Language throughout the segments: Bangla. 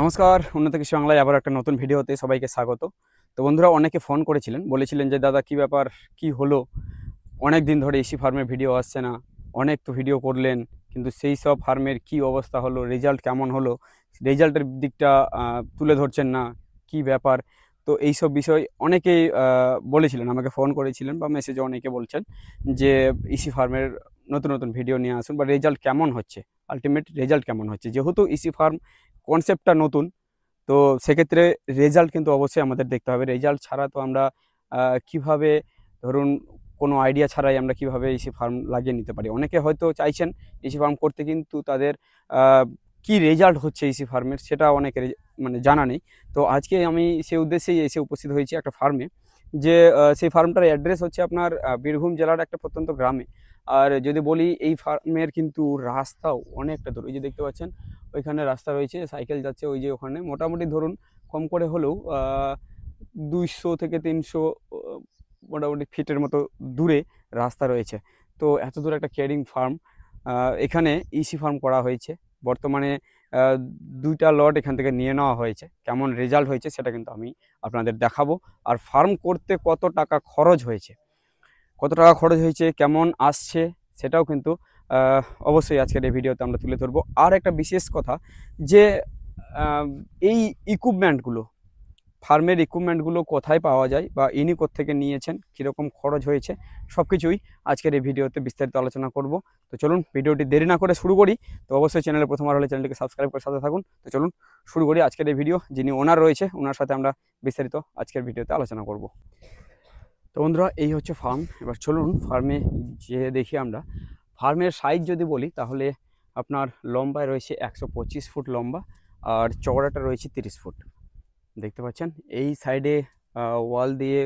নমস্কার, উন্নত কৃষি বাংলায় আবার একটা নতুন ভিডিওতে সবাইকে স্বাগত। তো বন্ধুরা, অনেকে ফোন করেছিলেন, বলেছিলেন যে দাদা কি ব্যাপার, কি হলো, অনেক দিন ধরে ইসি ফার্মের ভিডিও আসছে না, অনেক তো ভিডিও করলেন, কিন্তু সেই সব ফার্মের কি অবস্থা হলো, রেজাল্ট কেমন হলো, রেজাল্টের দিকটা তুলে ধরছেন না, কি ব্যাপার। তো এইসব বিষয় অনেকেই বলেছিলেন, আমাকে ফোন করেছিলেন বা মেসেজে অনেকে বলছেন যে ইসি ফার্মের নতুন নতুন ভিডিও নিয়ে আসুন বা রেজাল্ট কেমন হচ্ছে, আলটিমেট রেজাল্ট কেমন হচ্ছে। যেহেতু ইসি ফার্ম কনসেপ্টটা নতুন, তো সেক্ষেত্রে রেজাল্ট কিন্তু অবশ্যই আমাদের দেখতে হবে। রেজাল্ট ছাড়া তো আমরা কিভাবে, ধরুন কোনো আইডিয়া ছাড়াই আমরা কিভাবে ইসি ফার্ম লাগিয়ে নিতে পারি। অনেকে হয়তো চাইছেন ইসি ফার্ম করতে, কিন্তু তাদের কি রেজাল্ট হচ্ছে ইসি ফার্মের সেটা অনেকের মানে জানা নেই। তো আজকে আমি সেই উদ্দেশ্যেই এসে উপস্থিত হয়েছি একটা ফার্মে, যে সেই ফার্মটার অ্যাড্রেস হচ্ছে আপনার বীরভূম জেলার একটা প্রত্যন্ত গ্রামে। আর যদি বলি, এই ফার্মের কিন্তু রাস্তাও অনেকটা দূর। ওই যে দেখতে পাচ্ছেন ওইখানে রাস্তা রয়েছে, সাইকেল যাচ্ছে ওই যে ওখানে, মোটামুটি ধরুন কম করে হলেও 200 থেকে 300 মোটামুটি ফিটের মতো দূরে রাস্তা রয়েছে। তো এত দূর একটা কেয়ারিং ফার্ম, এখানে ইসি ফার্ম করা হয়েছে। বর্তমানে আহ, 2টা লট এখান থেকে নিয়ে নেওয়া হয়েছে। কেমন রেজাল্ট হয়েছে সেটা কিন্তু আমি আপনাদের দেখাবো। আর ফার্ম করতে কত টাকা খরচ হয়েছে, কেমন আসছে, সেটাও কিন্তু অবশ্যই আজকের এই ভিডিওতে আমরা তুলে ধরবো। আর একটা বিশেষ কথা, যে আহ, এই ইকুইপমেন্টগুলো, ফার্মের ইকুইপমেন্টগুলো কোথায় পাওয়া যায় বা ইনি কোত্থেকে নিয়েছেন, কীরকম খরচ হয়েছে, সব কিছুই আজকের এই ভিডিওতে বিস্তারিত আলোচনা করব। তো চলুন ভিডিওটি দেরি না করে শুরু করি। তো অবশ্যই চ্যানেলে প্রথমবার হলে চ্যানেলটিকে সাবস্ক্রাইব করে সাথে থাকুন। তো চলুন শুরু করি আজকের এই ভিডিও। যিনি ওনার রয়েছে, ওনার সাথে আমরা বিস্তারিত আজকের ভিডিওতে আলোচনা করব। তো বন্ধুরা, এই হচ্ছে ফার্ম। এবার চলুন ফার্মে যেয়ে দেখি আমরা। ফার্মের সাইজ যদি বলি, তাহলে আপনার লম্বায় রয়েছে 125 ফুট লম্বা, আর চওড়াটা রয়েছে 30 ফুট। দেখতে পাচ্ছেন এই সাইডে ওয়াল দিয়ে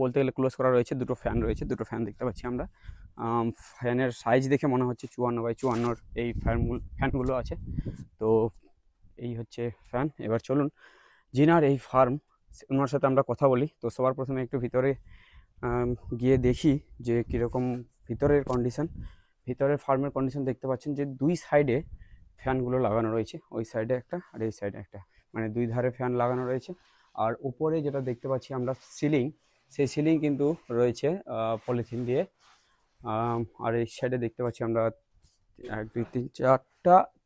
বলতে গেলে ক্লোজ করা রয়েছে। দুটো ফ্যান রয়েছে, দুটো ফ্যান দেখতে পাচ্ছি আমরা। ফ্যানের সাইজ দেখে মনে হচ্ছে 54x54 এই ফ্যানগুলো আছে। তো এই হচ্ছে ফ্যান। এবার চলুন জিনার এই ফার্ম, ওনার সাথে আমরা কথা বলি। তো সবার প্রথমে একটু ভিতরে গিয়ে দেখি যে কীরকম ভিতরের কন্ডিশন। ভিতরের ফার্মের কন্ডিশন দেখতে পাচ্ছেন যে দুই সাইডে ফ্যানগুলো লাগানো রয়েছে, ওই সাইডে একটা আর এই সাইডে একটা, মানে দুই ধারে ফ্যান লাগানো রয়েছে। আর উপরে যেটা দেখতে পাচ্ছি আমরা সিলিং, সেই সিলিং কিন্তু রয়েছে পলিথিন দিয়ে। আর এই সাইডে দেখতে পাচ্ছি আমরা 1 2 3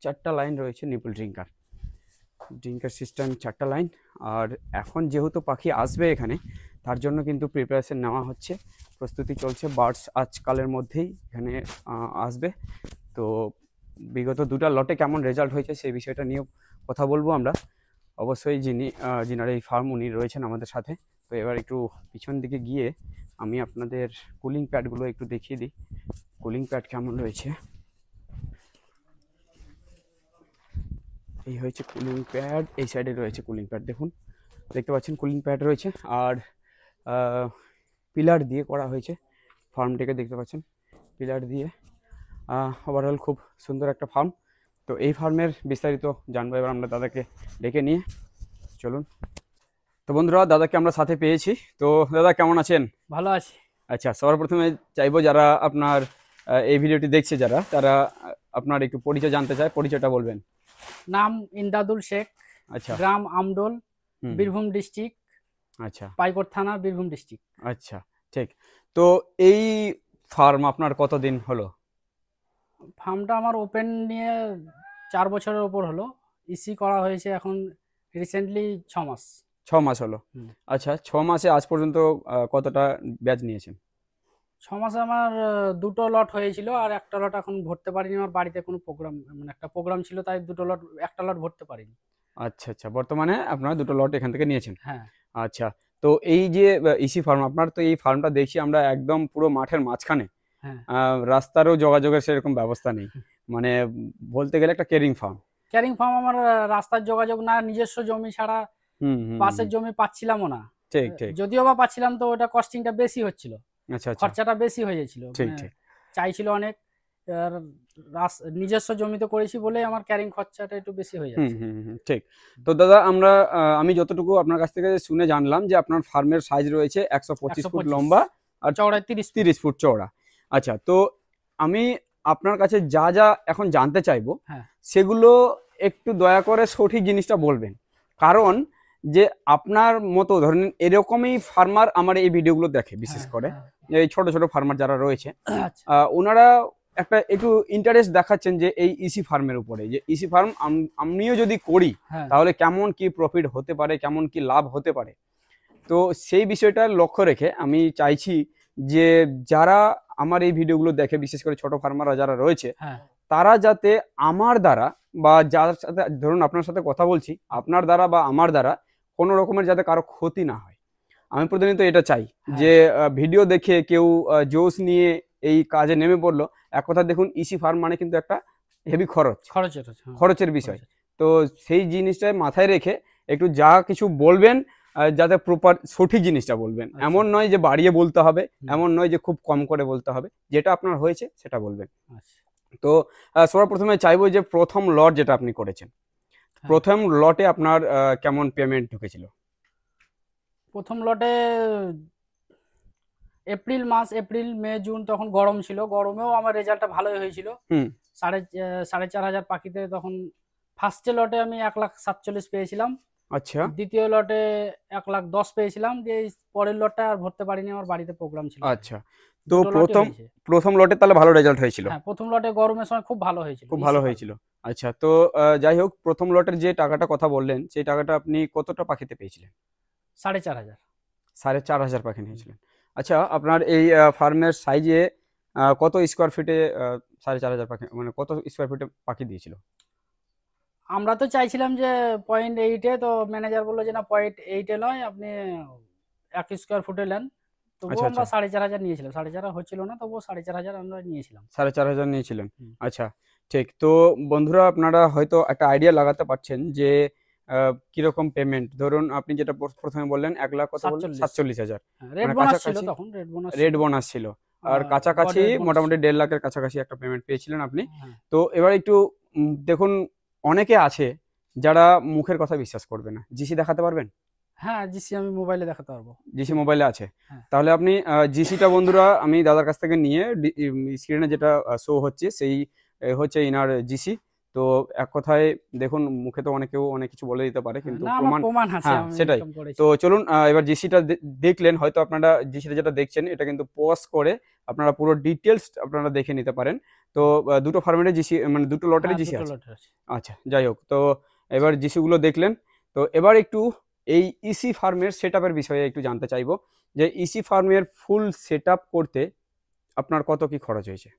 চারটা লাইন রয়েছে নিপল ড্রিঙ্কার সিস্টেম, 4টা লাইন। আর এখন যেহেতু পাখি আসবে এখানে, তার জন্য কিন্তু প্রিপারেশন নেওয়া হচ্ছে, প্রস্তুতি চলছে। বার্ডস আজকালের মধ্যেই এখানে আসবে। তো বিগত 2টা লটে কেমন রেজাল্ট হয়েছে সেই বিষয়টা নিয়েও কথা বলবো আমরা। অবশ্যই যিনার এই ফার্ম উনি রয়েছেন আমাদের সাথে। তো এবার একটু পিছন দিকে গিয়ে আমি আপনাদের কুলিং প্যাডগুলো একটু দেখিয়ে দিই, কুলিং প্যাড কেমন রয়েছে। এই হয়েছে কুলিং প্যাড, এই সাইডে রয়েছে কুলিং প্যাড, দেখুন দেখতে পাচ্ছেন কুলিং প্যাড রয়েছে। আর পিলার দিয়ে করা হয়েছে ফার্মটিকে, দেখতে পাচ্ছেন পিলার দিয়ে। ওভারঅল খুব সুন্দর একটা ফার্ম। তো এই ফার্মের বিস্তারিত জানবো এবার আমরা দাদাকে ডেকে নিয়ে। চলুন। তো বন্ধুরা, দাদাকে আমরা সাথে পেয়েছি। তো দাদা কেমন আছেন? ভালো আছি। আচ্ছা, সবার প্রথমে চাইবো যারা আপনার এই ভিডিওটি দেখছে, তারা আপনার একটু পরিচয় জানতে চায়, পরিচয়টা বলবেন। নাম ইমদাদুল শেখ। আচ্ছা। গ্রাম আমডোল, বীরভূম ডিস্ট্রিক্ট। আচ্ছা, পাইকড় থানা, বীরভূম ডিস্ট্রিক্ট। আচ্ছা, ঠিক। তো এই ফার্ম আপনার কতদিন হলো? ফার্মটা আমার ওপেন নিয়ে 4 বছরের ওপর হলো। ইসি করা হয়েছে এখন রিসেন্টলি 6 মাস। 6 মাস হলো। আচ্ছা, 6 মাসে আজ পর্যন্ত কতটা ব্যাচ নিয়েছেন? 6 মাসে আমার 2টো লট হয়েছিল, আর একটা লট এখন ভরতে পারিনি। আমার বাড়িতে কোনো প্রোগ্রাম, মানে একটা প্রোগ্রাম ছিল, তাই একটা লট ভরতে পারিনি। আচ্ছা, আচ্ছা, বর্তমানে আপনারা 2টো লট এখান থেকে নিয়েছেন। হ্যাঁ। আচ্ছা, তো এই যে ইসি ফার্ম আপনার, তো এই ফার্মটা দেখি আমরা একদম পুরো মাঠের মাঝখানে, হ্যাঁ। রাস্তারও যোগাযোগের সেরকম ব্যবস্থা নেই, মানে বলতে গেলে একটা কেয়ারিং ফার্ম। আমার রাস্তার যোগাযোগ না, নিজস্ব জমি ছাড়া পাশের জমি পাচ্ছিলামও না। ঠিক ঠিক। যদিও বা পাচ্ছিলাম, তো ওটা কস্টিংটা বেশি হচ্ছিল। আচ্ছা, আচ্ছা, খরচাটা বেশি হয়ে যাচ্ছিল। ঠিক ঠিক। চাইছিল অনেক। আর নিজস্ব জমিতে করেছি বলে আমার ক্যারিং খরচাটা একটু বেশি হয়ে যাচ্ছে। ঠিক। তো দাদা, আমি যতটুকু আপনার কাছ থেকে শুনে জানলাম যে আপনার ফার্মের সাইজ রয়েছে 125 ফুট লম্বা আর চওড়ায় 30 ফুট চওড়া। আচ্ছা, তো আমি আপনার কাছে যা যা এখন জানতে চাইবো, হ্যাঁ, সেগুলো একটু দয়া করে সঠিক জিনিসটা বলবেন, কারণ যে আপনার মতো ধরেন এরকমই ফার্মার আমার এই ভিডিওগুলো দেখে বিশেষ হ্যাঁ করে, হ্যাঁ এই ছোট ছোট ফার্মার যারা রয়েছে, আচ্ছা ওনারা একটা একটু ইন্টারেস্ট দেখাচ্ছেন যে এই ইসি ফার্মের উপরে, যে ইসি ফার্ম আমিও যদি করি হ্যাঁ তাহলে কেমন কি প্রফিট হতে পারে, কেমন কি লাভ হতে পারে। তো সেই বিষয়টা লক্ষ্য রেখে আমি চাইছি যে যারা আমার এই ভিডিওগুলো দেখে, বিশেষ করে ছোট ফার্মাররা যারা রয়েছে, হ্যাঁ তারা যাতে আমার দ্বারা বা যার সাথে ধরুন আপনার সাথে কথা বলছি, আপনার দ্বারা বা আমার দ্বারা কোনো রকমের যাতে কারো ক্ষতি না হয়। আমি প্রতিনিয়ত এটা চাই হ্যাঁ যে ভিডিও দেখে কেউ জোশ নিয়ে এই কাজে নেমে পড়লো। এক কথা দেখুন, ইসি ফার্ম মানে কিন্তু একটা হেভি খরচের আছে, হ্যাঁ, খরচের বিষয়। খরচের। তো সেই জিনিসটা মাথায় রেখে একটু যা কিছু বলবেন যাতে প্রপার সঠিক জিনিসটা বলবেন। আচ্ছা। এমন নয় যে বাড়িয়ে বলতে হবে, হুম, এমন নয় যে খুব কম করে বলতে হবে, যেটা আপনার হয়েছে সেটা বলবেন। আচ্ছা তো সবার প্রথমে চাইবো যে প্রথম লট যেটা আপনি করেছেন, হ্যাঁ। প্রথম লটে আপনার কেমন পেমেন্ট ঢুকেছিল? প্রথম লটে এপ্রিল মাস, এপ্রিল মে জুন তখন গরম ছিল, গরমেও আমার রেজাল্টটা ভালোই হয়েছিল। হুম। সাড়ে 4,000 পাখিতে তখন ফার্স্টে লটে আমি 1,47,000 পেয়েছিলাম। আচ্ছা দ্বিতীয় লটে 1,10,000 পেয়েছিলাম। যে এই পরের লটটা আর ভরতে পারিনি, আমার বাড়িতে প্রোগ্রাম ছিল। আচ্ছা। তো দুটো লটই হয়েছে। প্রথম লটে তাহলে ভালো রেজাল্ট হয়েছিল? হ্যাঁ, প্রথম লটে গরমের সময় খুব ভালো হয়েছিল, খুব ইসি ভালো ফার্মে। হয়েছিল। আচ্ছা, তো যাই হোক, প্রথম লটের যে টাকাটা কথা বললেন, সেই টাকাটা আপনি কতটা পাখিতে পেয়েছিলেন? 4,500। 4,500 পাখি নিয়েছিলেন। আচ্ছা, আপনার এই ফার্মের সাইজে কত স্কোয়ার ফিটে 4,500 পাখি, মানে কত স্কোয়ার ফিটে পাখি দিয়েছিল? আমরা তো চাইছিলাম যে 0.8-এ, তো ম্যানেজার বললো যে না 0.8-এ নয়, আপনি 1 স্কোয়ার ফুটে নেন। তবুও আচ্ছা আমরা আচ্ছা, 4,500 নিয়েছিলাম, 4,500 হচ্ছিল না, তবুও 4,500 আমরা নিয়েছিলাম। 4,500 নিয়েছিলেন। হুম। আচ্ছা, ঠিক। তো বন্ধুরা, আপনারা হয়তো একটা আইডিয়া লাগাতে পারছেন যে কিরকম পেমেন্ট। ধরুন আপনি যেটা প্রথমে বললেন 1 লাখ কত বললেন? 47। 47,000, হ্যাঁ, রেড মানে বোনাস ছিল কাছাকাছি তখন, রেড বোনাস রেড ছিল। বোনাস ছিল। আর গড কাছাকাছি রেড বোনাস মোটামুটি ছিল। 1.5 লাখের কাছাকাছি একটা পেমেন্ট পেয়েছিলেন আপনি। হ্যাঁ তো এবার একটু দেখুন, অনেকে আছে যারা মুখের কথা বিশ্বাস করবে না। জিসি দেখাতে পারবেন? হ্যাঁ, জিসি আমি মোবাইলে দেখাতে পারবো। জিসি মোবাইলে আছে? হ্যাঁ তাহলে আপনি জিসিটা বন্ধুরা আমি দাদার কাছ থেকে নিয়ে স্ক্রিনে যেটা শো হচ্ছে সেই হচ্ছে ইনার জিসি। তো এক কথায় দেখুন, মুখে তো অনেকেও অনেক কিছু বলে দিতে পারে, হ্যাঁ, কিন্তু না আমার প্রমাণ। প্রমাণ আছে, হ্যাঁ, আমি সেটাই। ইনকাম করেছি। তো চলুন, এবার জিসিটা দেখলেন হয়তো আপনারা, জিসিটা যেটা দেখছেন এটা কিন্তু পজ করে আপনারা পুরো ডিটেলস আপনারা দেখে নিতে পারেন। তো দুটো ফার্মের জিসি, মানে দুটো লটারি হ্যাঁ, জিসি দুটো আছে। লটের আছে। আচ্ছা, যাই হোক, তো এবার জিসিগুলো দেখলেন। তো এবার একটু এই ইসি ফার্মের সেটআপের বিষয়ে একটু জানতে চাইবো, যে ইসি ফার্মের ফুল সেটআপ করতে আপনার কত কি খরচ হয়েছে?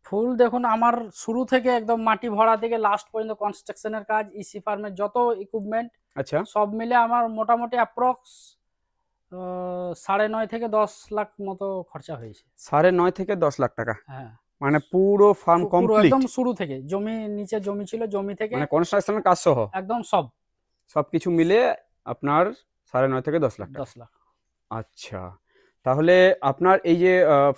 ফুল দেখুন, আমার শুরু থেকে একদম মাটি ভরা থেকে লাস্ট পর্যন্ত কনস্ট্রাকশনের কাজ, ইসি ফার্মের যত ইকুইপমেন্ট আচ্ছা, সব মিলে আমার মোটামুটি অ্যাপ্রক্স 9.5 থেকে 10 লাখ মতো খরচা হয়েছে। 9.5 থেকে 10 লাখ টাকা, হ্যাঁ, মানে পুরো ফার্ম পুরো কমপ্লিট? একদম শুরু থেকে, জমি নিচে জমি ছিল, জমি থেকে মানে কনস্ট্রাকশনের কাজ সহ একদম সব সবকিছু মিলে আপনার 9.5 থেকে 10 লাখ টাকা। 10 লাখ। আচ্ছা, তাহলে আপনার এই যে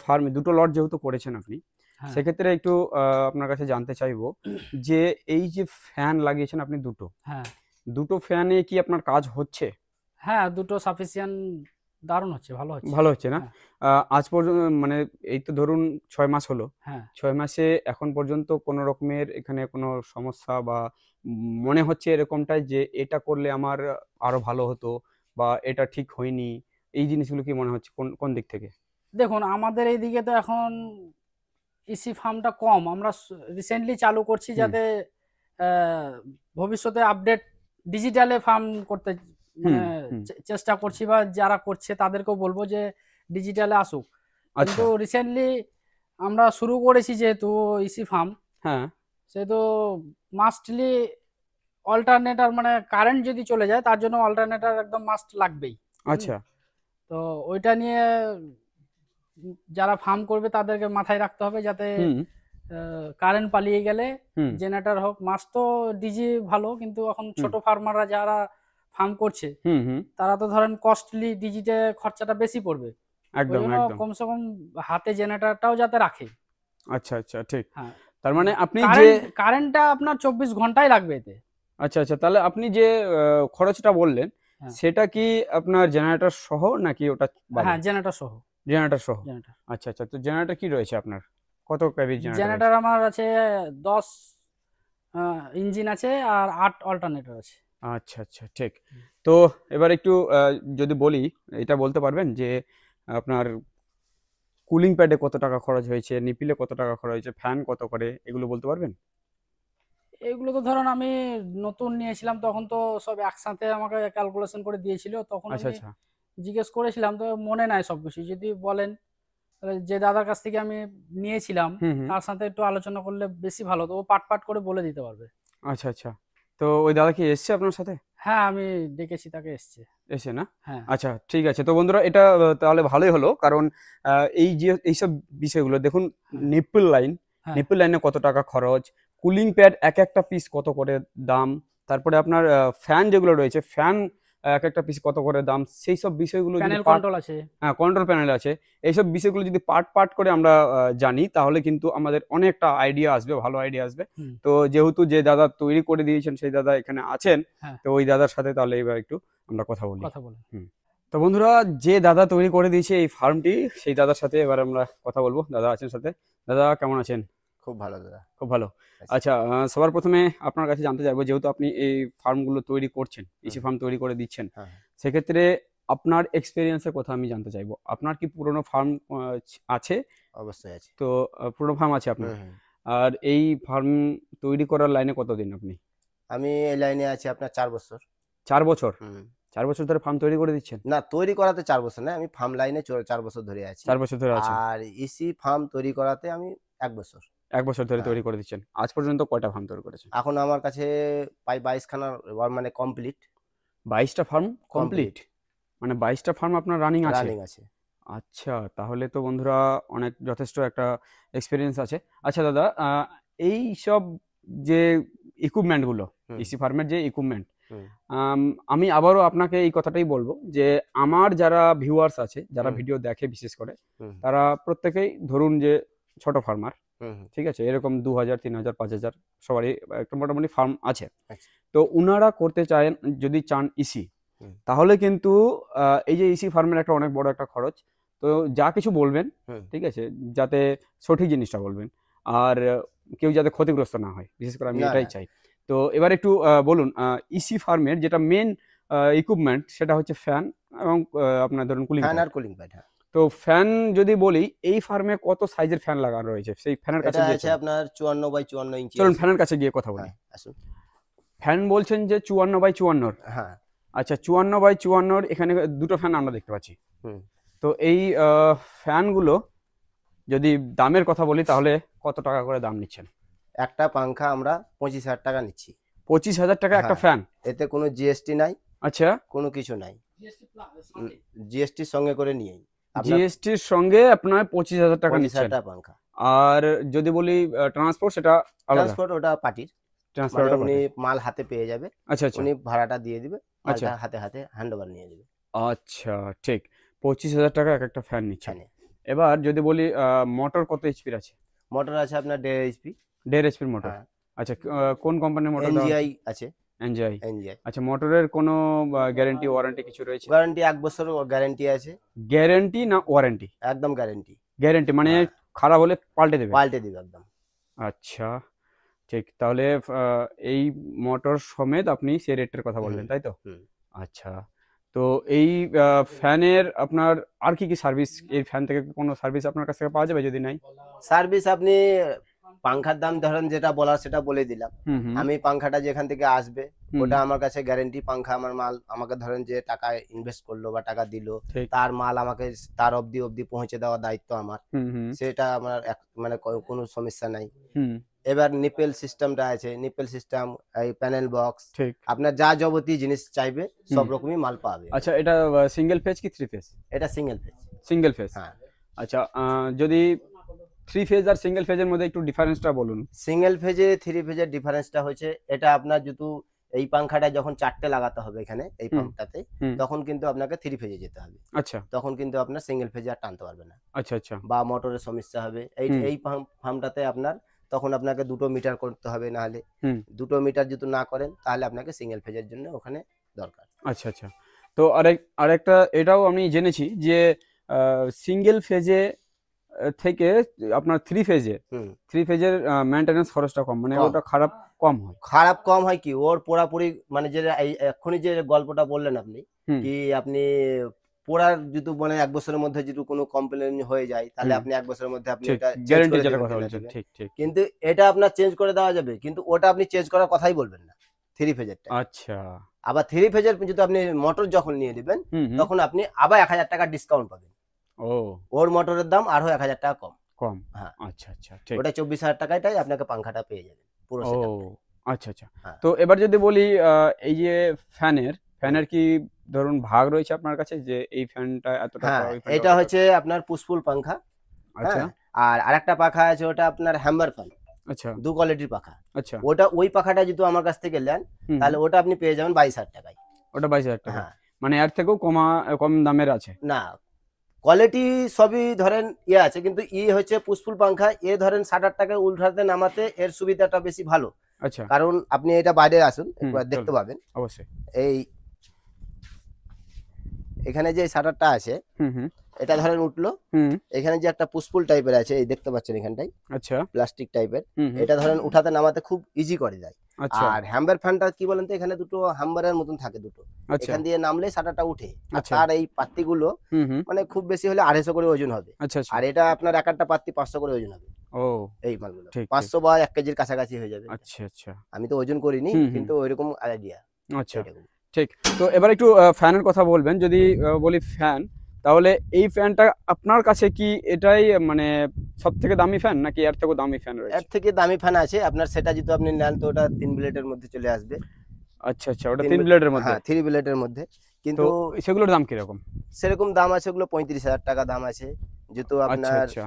ফার্মে দুটো লট যেহেতু করেছেন আপনি, হ্যাঁ সেক্ষেত্রে একটু আপনার কাছে জানতে চাইবো যে এই যে ফ্যান লাগিয়েছেন আপনি দুটো, হ্যাঁ দুটো ফ্যানে কি আপনার কাজ হচ্ছে? হ্যাঁ, দুটো সাফিসিয়েন্ট, দারুণ হচ্ছে, ভালো হচ্ছে। ভালো হচ্ছে না? হ্যাঁ আজ পর্যন্ত মানে এই তো ধরুন 6 মাস হলো। হ্যাঁ 6 মাসে এখন পর্যন্ত কোনো রকমের এখানে কোনো সমস্যা বা মনে হচ্ছে এরকমটাই যে এটা করলে আমার আরো ভালো হতো বা এটা ঠিক হয়নি, এই জিনিসগুলো কি মনে হচ্ছে কোন কোন দিক থেকে? দেখুন, আমাদের এইদিকে তো এখন ইসি ফার্মটা কম, আমরা রিসেন্টলি চালু করছি, হুম, যাতে আহ, ভবিষ্যতে আপডেট ডিজিটালে ফার্ম করতে হুম, মানে হুম। চেষ্টা করছি, বা যারা করছে তাদেরকেও বলবো যে ডিজিটালে আসুক। কিন্তু আচ্ছা, রিসেন্টলি আমরা শুরু করেছি যেহেতু ইসি ফার্ম, হ্যাঁ, সেহেতু মাস্টলি অল্টারনেটার, মানে কারেন্ট যদি চলে যায় তার জন্য অল্টারনেটার একদম মাস্ট লাগবেই। হুম, আচ্ছা, তো ওইটা নিয়ে যারা ফার্ম করবে তাদেরকে মাথায় রাখতে হবে, যাতে হুম, কারেন্ট পালিয়ে গেলে হুম, জেনারেটর হোক, মাস তো ডিজি ভালো, কিন্তু এখন হুম, ছোট ফার্মাররা যারা ফার্ম করছে হুম, হুম, তারা তো ধরেন কস্টলি ডিজিতে খরচাটা বেশি পড়বে। ওই একদম, জন্য একদম। কমসে কম হাতে জেনারেটরটাও যাতে রাখে। আচ্ছা, আচ্ছা, ঠিক। হ্যাঁ, তার মানে আপনি যে কারেন্টটা আপনার 24 ঘন্টাই লাগবে এতে। আচ্ছা, আচ্ছা, তাহলে আপনি যে খরচটা বললেন, হ্যাঁ সেটা কি আপনার জেনারেটর সহ নাকি ওটা বাদে? হ্যাঁ, জেনারেটর সহ। জেনারেটর সহ। জেনারেটর আচ্ছা, আচ্ছা, তো জেনারেটর কি রয়েছে আপনার? কত কেভি জেনারেটর জেনারেটর রয়েছে? আমার আছে 10 ইঞ্জিন আছে আর 8 অল্টারনেটর আছে। আচ্ছা আচ্ছা, ঠিক। তো এবার একটু যদি বলি, এটা বলতে পারবেন যে আপনার কুলিং প্যাডে কত টাকা খরচ হয়েছে, নিপিলে কত টাকা খরচ হয়েছে, ফ্যান কত করে, এগুলো বলতে পারবেন? এগুলো তো ধরুন আমি নতুন নিয়েছিলাম তখন তো সব একসাথে আমাকে ক্যালকুলেশন করে দিয়েছিল, তখন আচ্ছা আমি আচ্ছা। জিজ্ঞেস করেছিলাম, তো মনে নাই সবকিছু। যদি বলেন তাহলে যে দাদার কাছ থেকে আমি নিয়েছিলাম হুম হুম। তার সাথে একটু আলোচনা করলে বেশি ভালো, তো ও পাট পাট করে বলে দিতে পারবে। আচ্ছা আচ্ছা। তো ওই দাদা কি এসছে আপনার সাথে? হ্যাঁ, আমি ডেকেছি, তাকে এসছে। এসে না? হ্যাঁ। আচ্ছা ঠিক আছে। তো বন্ধুরা এটা তাহলে ভালোই হলো, কারণ এই যে এইসব বিষয়গুলো দেখুন, হ্যাঁ। নিপ্পল লাইন, হ্যাঁ। নিপ্পল লাইনে কত টাকা খরচ, কুলিং প্যাড এক একটা পিস কত করে দাম, তারপরে আপনার ফ্যান যেগুলো রয়েছে, ফ্যান এক একটা পিস কত করে দাম, সেই সব বিষয়গুলো যদি প্যানেল পার্ট, কন্ট্রোল আছে। হ্যাঁ কন্ট্রোল প্যানেল আছে, এইসব বিষয়গুলো যদি পার্ট পার্ট করে আমরা জানি, তাহলে কিন্তু আমাদের অনেকটা আইডিয়া আসবে, ভালো আইডিয়া আসবে। হুম। তো যেহেতু যে দাদা তৈরি করে দিয়েছেন সেই দাদা এখানে আছেন, হ্যাঁ, তো ওই দাদার সাথে তাহলে এবার একটু আমরা কথা বলি। কথা বলেন। হুম। তো বন্ধুরা, যে দাদা তৈরি করে দিয়েছে এই ফার্মটি, সেই দাদার সাথে এবার আমরা কথা বলবো। দাদা আছেন সাথে। দাদা কেমন আছেন? খুব ভালো দাদা। খুব ভালো। আচ্ছা। আচ্ছা, সবার প্রথমে আপনার কাছে জানতে চাইবো, যেহেতু আপনি এই ফার্মগুলো তৈরি করছেন, ইসি হুম। ফার্ম তৈরি করে দিচ্ছেন, হ্যাঁ হ্যাঁ, সেক্ষেত্রে আপনার এক্সপেরিয়েন্সের কথা আমি জানতে চাইবো। আপনার কি পুরনো ফার্ম আছে? অবশ্যই আছে। তো পুরনো ফার্ম আছে আপনার। হুম হুম। আর এই ফার্ম তৈরি করার লাইনে কতদিন আপনি? আমি এই লাইনে আছি আপনার 4 বছর। 4 বছর? হুম। 4 বছর ধরে ফার্ম তৈরি করে দিচ্ছেন? না, তৈরি করাতে 4 বছর না, আমি ফার্ম লাইনে 4 বছর ধরে আছি। 4 বছর ধরে আছেন? আর ইসি ফার্ম তৈরি করাতে আমি 1 বছর। 1 বছর ধরে হ্যাঁ। তৈরি করে দিচ্ছেন। আজ পর্যন্ত কয়টা ফার্ম তৈরি করেছেন? এখন আমার কাছে প্রায় 22খানা, মানে কমপ্লিট। 22টা ফার্ম কমপ্লিট? কমপ্লিট মানে 22টা ফার্ম আপনার রানিং আছে? রানিং আছে। আচ্ছা, তাহলে তো বন্ধুরা অনেক যথেষ্ট একটা এক্সপিরিয়েন্স আছে। আচ্ছা দাদা, এই সব যে ইকুইপমেন্টগুলো, হুম ইসি ফার্মের যে ইকুইপমেন্ট, হুম আমি আবারও আপনাকে এই কথাটাই বলবো যে আমার যারা ভিউয়ার্স আছে, যারা হুম ভিডিও দেখে বিশেষ করে, হুম তারা প্রত্যেকেই ধরুন যে ছোট ফার্মার, হুম হুম। ঠিক আছে, এরকম 2000, 3000, 5000 সবারই একটা মোটামুটি ফার্ম আছে। আচ্ছা। তো উনারা করতে চান, যদি চান ইসি, হুম তাহলে কিন্তু এই যে ইসি ফার্মের একটা অনেক বড় একটা খরচ। তো যা কিছু বলবেন, হুম ঠিক আছে, যাতে সঠিক জিনিসটা বলবেন, আর কেউ যাতে ক্ষতিগ্রস্ত না হয়, বিশেষ করে আমি না এটাই না, চাই। তো এবার একটু বলুন, ইসি ফার্মের যেটা মেন ইকুইপমেন্ট সেটা হচ্ছে ফ্যান এবং আপনার ধরুন কুলিং ফ্যান প্যাড। আর কুলিং প্যাড। হ্যাঁ, তো ফ্যান যদি বলি, এই ফার্মে কত সাইজের ফ্যান লাগানো রয়েছে, সেই ফ্যানের কাছে এটা গিয়ে আছে চলুন। আপনার 54x54 ইঞ্চি চলুন আছে। ফ্যানের কাছে গিয়ে কথা বলি। হ্যাঁ, আসুন। ফ্যান বলছেন যে 54x54। হ্যাঁ। আচ্ছা, 54x54, এখানে দুটো ফ্যান আমরা দেখতে পাচ্ছি। হুম। তো এই ফ্যানগুলো যদি দামের কথা বলি, তাহলে কত টাকা করে দাম নিচ্ছেন? একটা পাংখা আমরা 25,000 টাকা নিচ্ছি। 25,000 টাকা একটা হ্যাঁ, ফ্যান? এতে কোনো জিএসটি নাই, আচ্ছা, কোনো কিছু নাই। জিএসটির সঙ্গে করে নিয়েই আপনার জিএসটির সঙ্গে আপনার 25,000 টাকা 25,000 নিচ্ছেন। টাকা পাংখা। আর যদি বলি ট্রান্সপোর্ট, সেটা আলাদা? ট্রান্সপোর্ট ওটা পার্টির, ট্রান্সপোর্ট মানে ওটা উনি পাঠায়? মাল হাতে পেয়ে যাবে, আচ্ছা আচ্ছা। উনি ভাড়াটা দিয়ে দিবে, আচ্ছা মালটা হাতে হাতে হ্যান্ড ওভার নিয়ে যাবে। আচ্ছা, ঠিক। 25,000 টাকা এক একটা ফ্যান নিচ্ছেন। ফ্যানে এবার যদি বলি মোটর কত এইচপির আছে? মোটর আছে আপনার 1.5 এইচপি। 1.5 এইচপির মোটর? হ্যাঁ, আচ্ছা, কোন কোম্পানির মোটর দেওয়া এনজিআই হচ্ছে? আছে। এনজিআই। এনজিআই আচ্ছা, মোটরের কোনো গ্যারেন্টি ওয়ারেন্টি কিছু রয়েছে? গ্যারান্টি 1 বছর গ্যারান্টি আছে। গ্যারেন্টি না ওয়ারেন্টি? একদম গ্যারান্টি। গ্যারেন্টি মানে হ্যাঁ, খারাপ হলে পাল্টে দেবে? পাল্টে দিবে একদম। আচ্ছা, ঠিক। তাহলে এই মোটর সমেত আপনি সেই রেটের কথা বলবেন, হুম তাই তো? হুম। আচ্ছা, তো এই ফ্যানের আপনার আর কি কি সার্ভিস, এই ফ্যান থেকে কোনো সার্ভিস আপনার কাছ থেকে পাওয়া যাবে যদি নাই? সার্ভিস আপনি পাংখার দাম ধরেন যেটা বলার সেটা বলে দিলাম। হুম হুম আমি পাংখাটা যেখান থেকে আসবে হুম, ওটা আমার কাছে গ্যারেন্টি পাংখা, আমার মাল আমাকে ধরেন যে টাকা ইনভেস্ট করলো বা টাকা দিল, ঠিক। তার মাল আমাকে তার অবধি অবধি পৌঁছে দেওয়ার দায়িত্ব আমার। হুম হুম সেটা আমার মানে কোনো সমস্যা নাই। হুম, এবার নিপেল সিস্টেমটা আছে, নিপেল সিস্টেম, এই প্যানেল বক্স, ঠিক। আপনার যা যাবতীয় জিনিস চাইবে সব রকমই মাল পাবে। আচ্ছা, এটা সিঙ্গেল ফেজ কি 3 ফেজ? এটা সিঙ্গেল পেজ। Single phase. হ্যাঁ, আচ্ছা, যদি 3 ফেজ আর সিঙ্গেল ফেজের মধ্যে একটু ডিফারেন্সটা বলুন। সিঙ্গেল ফেজে 3 ফেজের ডিফারেন্সটা হচ্ছে, এটা আপনার যেহেতু এই পাংখাটা যখন 4টে লাগাতে হবে এখানে এই হুম পাম্পটাতে, হুম, তখন কিন্তু আপনাকে 3 ফেজে যেতে হবে। আচ্ছা তখন কিন্তু আপনার সিঙ্গেল ফেজে আর টানতে পারবে না, আচ্ছা আচ্ছা, বা মোটরের সমস্যা হবে। এই হুম এই পাম্পটাতে আপনার তখন আপনাকে 2টো মিটার করতে হবে, না হলে হুম, 2টো মিটার যদি না করেন তাহলে আপনাকে সিঙ্গেল ফেজের জন্য ওখানে দরকার। আচ্ছা আচ্ছা। তো আরেকটা এটাও আমি জেনেছি যে সিঙ্গেল ফেজে থেকে আপনার 3 ফেজে হুম 3 ফেজের মেইনটেনেন্স খরচটা কম, মানে কম। ওটা খারাপ কম হয়। খারাপ কম হয় কি, ওর পুরাপুরি মানে যে এই এক্ষুনি যে গল্পটা বললেন আপনি, হুম কি আপনি পোড়ার যদি মানে 1 বছরের মধ্যে যদি কোনো কমপ্লেন হয়ে যায়, তাহলে হুম আপনি 1 বছরের মধ্যে আপনি ঠিক, এটা চেঞ্জ গ্যারান্টি করে যেটা দিবেন, কথা কিনে বলছেন, দিবেন। ঠিক ঠিক। কিন্তু এটা আপনার চেঞ্জ করে দেওয়া যাবে, কিন্তু ওটা আপনি চেঞ্জ করার কথাই বলবেন না 3 ফেজেরটা। আচ্ছা। আবার 3 ফেজের যদি আপনি মোটর যখন নিয়ে নেবেন, হুম হুম। তখন আপনি আবার 1000 টাকা ডিসকাউন্ট পাবেন। ও ওর মোটরের দাম আরো 1000 টাকা কম। কম। হ্যাঁ, আচ্ছা আচ্ছা ঠিক। ওটা 24,000 টাকাটাই আপনাকে পাংখাটা পেয়ে যাবেন পুরো ও সেটআপটা। আচ্ছা আচ্ছা। হ্যাঁ। তো এবার যদি বলি এই যে ফ্যানের কি ধরুন ভাগ রয়েছে আপনার কাছে, যে এই ফ্যানটা এত টাকা, হ্যাঁ, ওই ফ্যানটা এটা অত টাকা? হচ্ছে আপনার পুশপুল পাংখা। আচ্ছা হ্যাঁ, আর আরেকটা পাখা আছে, ওটা আপনার হ্যাম্বার ফ্যান। আচ্ছা 2 কোয়ালিটির পাখা। আচ্ছা। ওটা ওই পাখাটা যদি আমার কাছ থেকে নেন, হুম তাহলে হুম। ওটা আপনি পেয়ে যাবেন 22,000 টাকায়। ওটা 22,000 টাকা, হ্যাঁ, মানে এর থেকেও কম দামের আছে? না কোয়ালিটি সবই ধরেন ইয়ে আছে, কিন্তু হচ্ছে পুশপুল পাংখা, ধরেন 60,000 টাকায় উল্টাতে নামাতে এর সুবিধাটা বেশি ভালো। আচ্ছা। কারণ আপনি এটা বাইরে আসুন, হুম একবার দেখতে চলো, পাবেন। অবশ্যই। এই এখানে যে শাটারটা আছে, হুম হুম এটা ধরেন উঠলো, হুম। এখানে যে একটা পুশপুল টাইপের আছে, এই দেখতে পাচ্ছেন এখানটায় আচ্ছা। প্লাস্টিক টাইপের, হুম হুম। এটা ধরেন উঠাতে নামাতে খুব ইজি করে দেয়। আচ্ছা আর হ্যাম্বার ফ্যানটা কি বলেন তো, এখানে দুটো হ্যাম্বারের মতন থাকে দুটো, আচ্ছা এখান দিয়ে নামলে শাটারটা উঠে। আর আচ্ছা। তার এই পাত্তিগুলো হুম হুম। মানে খুব বেশি হলে 250 করে ওজন হবে। আচ্ছা আচ্ছা। আর এটা আপনার এক একটা পাত্তি 500 করে ওজন হবে। ও এই মালগুলো ঠিক ঠিক। 500 বা 1 কেজির কাছাকাছি হয়ে যাবে। আচ্ছা আচ্ছা। আমি তো ওজন করিনি, হুম হুম। কিন্তু ওইরকম আইডিয়া আচ্ছা এইরকম। ঠিক। তো এবার একটু ফ্যানের কথা বলবেন, যদি বলি ফ্যান, তাহলে এই ফ্যানটা আপনার কাছে কি এটাই মানে সব থেকে দামি ফ্যান, নাকি এর থেকেও দামি ফ্যান এর রয়েছে? থেকে দামি ফ্যান আছে আপনার, সেটা যদি আপনি নেন তো ওটা 3 ব্লেডের মধ্যে চলে আসবে। আচ্ছা আচ্ছা, ওটা 3 3 ব্লেডের মধ্যে? হ্যাঁ 3 ব্লেডের মধ্যে। তো কিন্তু সেগুলোর দাম কিরকম? সেরকম দাম আছে, ওগুলো 35,000 টাকা দাম আছে। যেহেতু আচ্ছা আপনার আচ্ছা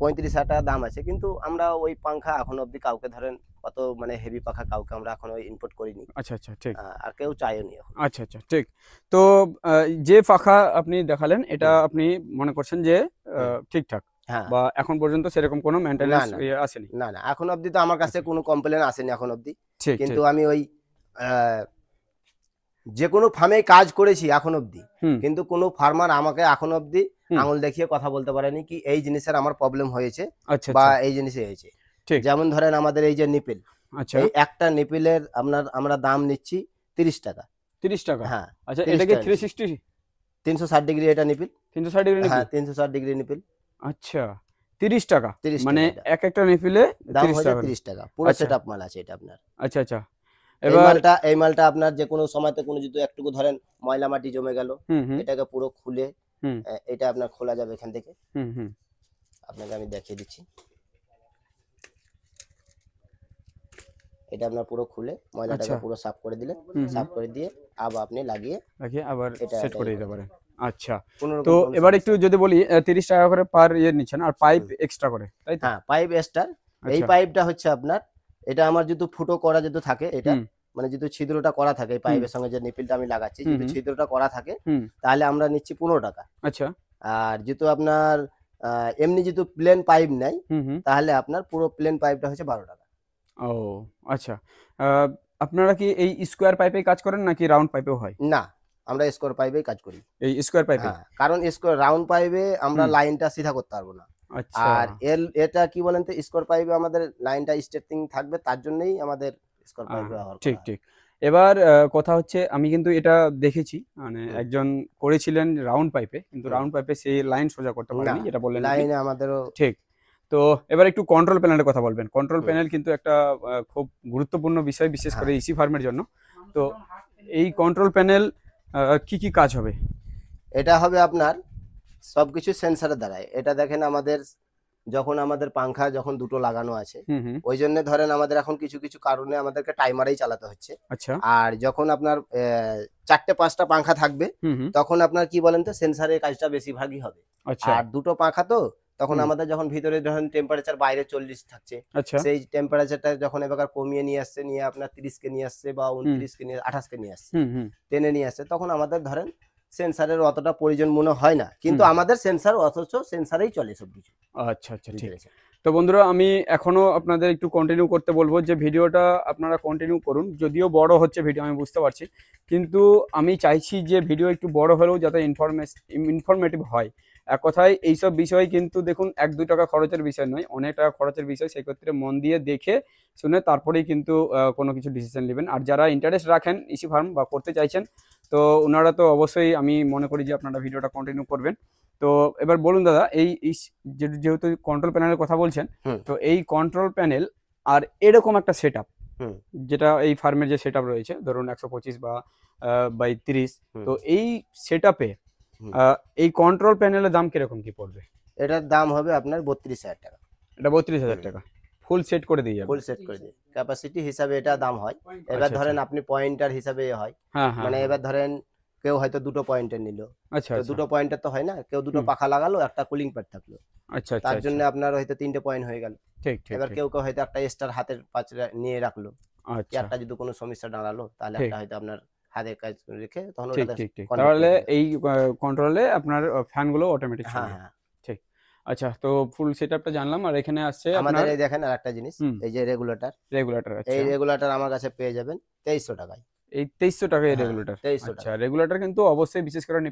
35,000 টাকা দাম আছে, কিন্তু আমরা ওই পাংখা এখন অব্দি কাউকে ধরেন অত মানে হেভি পাখা কাউকে আমরা এখনো ইম্পোর্ট করিনি। আচ্ছা আচ্ছা ঠিক। আর কেউ চায়নি এখন। আচ্ছা আচ্ছা ঠিক। তো যে পাখা আপনি দেখালেন, এটা হুম, আপনি মনে করছেন যে হুম। ঠিকঠাক, হ্যাঁ। বা এখন পর্যন্ত সেরকম কোনো না, মেনটেনেন্স না, ইয়ে আসেনি? না, না। এখন অব্দি তো আমার কাছে আচ্ছা কোনো কমপ্লেন আসেনি এখন অব্দি। ঠিক কিন্তু ঠিক। আমি ওই আ যেকোনো ফার্মেই কাজ করেছি এখন অব্দি। হুম কিন্তু কোনো ফার্মার আমাকে এখন অব্দি হুম। আঙুল দেখিয়ে কথা বলতে পারেনি কি এই জিনিসের আমার প্রবলেম হয়েছে আচ্ছা বা আচ্ছা এই জিনিসে হয়েছে। ঠিক। যেমন ধরেন আমাদের এই যে নিপেল, আচ্ছা এই একটা নিপেলের আমরা দাম নিচ্ছি 30 টাকা। 30 টাকা। হ্যাঁ, আচ্ছা 30 এটা কি টাকা নিচ্ছি। 360 360 ডিগ্রি এটা নিপিল। 360 ডিগ্রি হ্যাঁ, নিপিল? 360 degree nipple. আচ্ছা 30 টাকা, 30 মানে টাকা এটা। এক একটা নিপিলে দাম 30 হয়েছে টাকা করে? 30 টাকা। পুরো আচ্ছা সেটআপ মাল আছে এটা আপনার। আচ্ছা আচ্ছা। এই এবার মালটা এই মালটা আপনার যেকোনো সময়তে কোনো যদি একটুকু ধরেন ময়লা মাটি জমে গেল, হুম হুম এটাকে পুরো খুলে হুম এটা আপনার খোলা যাবে এখান থেকে। হুম হুম। আপনাকে আমি দেখিয়ে দিচ্ছি। এটা আপনার পুরো খুলে ময়লাটাকে আচ্ছা পুরো সাফ করে দিলে, হুম সাফ হুম। করে দিয়ে আবার আপনি লাগিয়ে রাখিয়ে আবার এটা সেট করে ইয়ে দিতে করে পারেন। দেবেন। আচ্ছা। কোনো তো রকম কোনো এবার একটু সমস্যা নেই। যদি বলি 30 টাকা করে পার ইয়ে নিচ্ছেন, আর পাইপ হুম। এক্সট্রা করে, তাই তো? হ্যাঁ, পাইপ এক্সট্রা। এই আচ্ছা। পাইপটা হচ্ছে আপনার, এটা আমার যদি ফুটো করা যদি থাকে এটা, হুম মানে যদি ছিদ্রটা করা থাকে এই হুম পাইপের সঙ্গে যে নিপিলটা আমি লাগাচ্ছি, হুম যদি হুম ছিদ্রটা করা থাকে হুম। তাহলে আমরা নিচ্ছি 15 টাকা। আচ্ছা। আর যেহেতু আপনার এমনি যেহেতু প্লেন পাইপ নেয়, হুম হুম। তাহলে আপনার পুরো প্লেন পাইপটা হচ্ছে 12 টাকা। ও আচ্ছা। আহ, আপনারা কি এই স্কোয়ার পাইপে কাজ করেন, নাকি রাউন্ড পাইপেও হয়? না, আমরা স্কোয়ার পাইপেই কাজ করি। এই স্কোয়ার পাইপে? হ্যাঁ, কারণ স্কোয়ার রাউন্ড পাইপে আমরা হুম। লাইনটা সিধা করতে পারবো না। আচ্ছা। আর এটা কি বলেন তো, স্কোয়ার পাইপে আমাদের লাইনটা স্ট্রেটিং থাকবে, তার জন্যই আমাদের স্কোয়ার পাইপ ব্যবহার ঠিক করা হয়। ঠিক। এবার কথা হচ্ছে, আমি কিন্তু এটা দেখেছি, মানে হুম, একজন করেছিলেন রাউন্ড পাইপে, কিন্তু হুম। রাউন্ড পাইপে সেই লাইন সোজা করতে না, পারেনি, যেটা বললেন আপনি। লাইনে আমাদেরও ঠিক। তো এবার একটু কন্ট্রোল প্যানেলের কথা বলবেন। কন্ট্রোল হুম, প্যানেল কিন্তু একটা খুব গুরুত্বপূর্ণ বিষয়, বিশেষ করে হ্যাঁ। ইসি ফার্মের জন্য। মানুষ তো যখন হাত ফেলে এই কন্ট্রোল প্যানেল কি কি কাজ হবে? এটা হবে আপনার সবকিছু সেন্সারের দ্বারাই। এটা দেখেন আমাদের যখন আমাদের পাংখা যখন দুটো লাগানো আছে, হুম হুম। ওই জন্য ধরেন আমাদের এখন কিছু কিছু কারণে আমাদেরকে টাইমারেই চালাতে হচ্ছে। আচ্ছা। আর যখন আপনার 4টে 5টা পাংখা থাকবে, হুম হুম। তখন আপনার কি বলেন তো সেন্সারের কাজটা বেশিরভাগই হবে। আচ্ছা। আর দুটো পাখা তো, তখন হুম। আমাদের যখন ভিতরে ধরেন টেম্পারেচার বাইরে 40 থাকছে, আচ্ছা। সেই টেম্পারেচারটা যখন এবার কমিয়ে নিয়ে আসছে, নিয়ে আপনার 30 কে নিয়ে আসছে বা হুম 29 কে নিয়ে 28 কে নিয়ে আসছে, হুম হুম টেনে নিয়ে আসছে, তখন আমাদের ধরেন সেন্সারের অতটা প্রয়োজন মনে হয় না, কিন্তু হুম। আমাদের সেন্সার অথচ সেন্সারেই চলে সবকিছু। আচ্ছা আচ্ছা বুঝতে ঠিক। পেরেছেন? তো বন্ধুরা, আমি এখনো আপনাদের একটু কন্টিনিউ করতে বলবো, যে ভিডিওটা আপনারা কন্টিনিউ করুন। যদিও বড় হচ্ছে ভিডিও, আমি বুঝতে পারছি, কিন্তু আমি চাইছি যে ভিডিও একটু বড় হলেও যাতে ইনফরমেটিভ হয়। এক কথায় এইসব বিষয় কিন্তু দেখুন 1-2 টাকা খরচের বিষয় নয়, অনেক টাকা খরচের বিষয়। সেই ক্ষেত্রে মন দিয়ে দেখে শুনে তারপরেই কিন্তু কোনো কিছু ডিসিশন নেবেন। আর যারা ইন্টারেস্ট রাখেন ইসি ফার্ম বা করতে চাইছেন, তো ওনারা তো অবশ্যই আমি মনে করি যে আপনারা ভিডিওটা কন্টিনিউ করবেন। তো এবার বলুন দাদা, এই যেহেতু কন্ট্রোল প্যানেলের কথা বলছেন, হুম। তো এই কন্ট্রোল প্যানেল আর এরকম একটা সেট আপ, হুম। যেটা এই ফার্মের যে সেট আপ রয়েছে ধরুন 125 বা বাই 30, হুম। তো এই সেট আপে হুম। এই কন্ট্রোল প্যানেলের দাম কিরকম কি পড়বে? এটার দাম হবে আপনার 32,000 টাকা। এটা 32,000 টাকা ফুল সেট করে দিয়ে যাবে? ফুল সেট করে দিই, ক্যাপাসিটি হিসাবে এটা দাম হয়। এবার আচ্ছা, ধরেন আচ্ছা। আপনি পয়েন্টার হিসাবে হয়, হ্যাঁ, হ্যাঁ, মানে হ্যাঁ। এবার ধরেন কেউ হয়তো 2টো পয়েন্টার নিল, আচ্ছা, তো আচ্ছা। 2টো পয়েন্টার তো হয় না, কেউ 2টো হুম। পাখা লাগালো, একটা কুলিং প্যাড থাকলো, আচ্ছা, আচ্ছা, তার আচ্ছা। জন্য আপনার হয়তো 3টে পয়েন্ট হয়ে গেল। ঠিক, ঠিক, এবার ঠিক। কেউ হয়তো একটা এক্সট্রা হাতের পাঁচটা নিয়ে রাখলো, কি আচ্ছা, একটা যদি কোনো সমস্যা দাঁড়ালো তাহলে ঠিক, একটা হয়তো আপনার হাতের কাজ রেখে তখন ঠিক, ওটাতে ঠিক, ঠিক। কনভার্ট তাহলে করে দেবে। এই কন্ট্রোলে আপনার ফ্যানগুলো অটোমেটিক হ্যাঁ, চলবে। হ্যাঁ। ঠিক। আচ্ছা, তো ফুল সেটআপটা জানলাম। আর এখানে আসছে আমাদের আপনার এই দেখেন আরেকটা জিনিস, হুম, এই যে রেগুলেটর, রেগুলেটর। এই আচ্ছা, রেগুলেটর আমার কাছে পেয়ে যাবেন 2300 টাকায়। এই 2300 টাকায় হ্যাঁ, রেগুলেটর। 2300 আচ্ছা, টাকায়। রেগুলেটর কিন্তু অবশ্যই বিশেষ করে মানে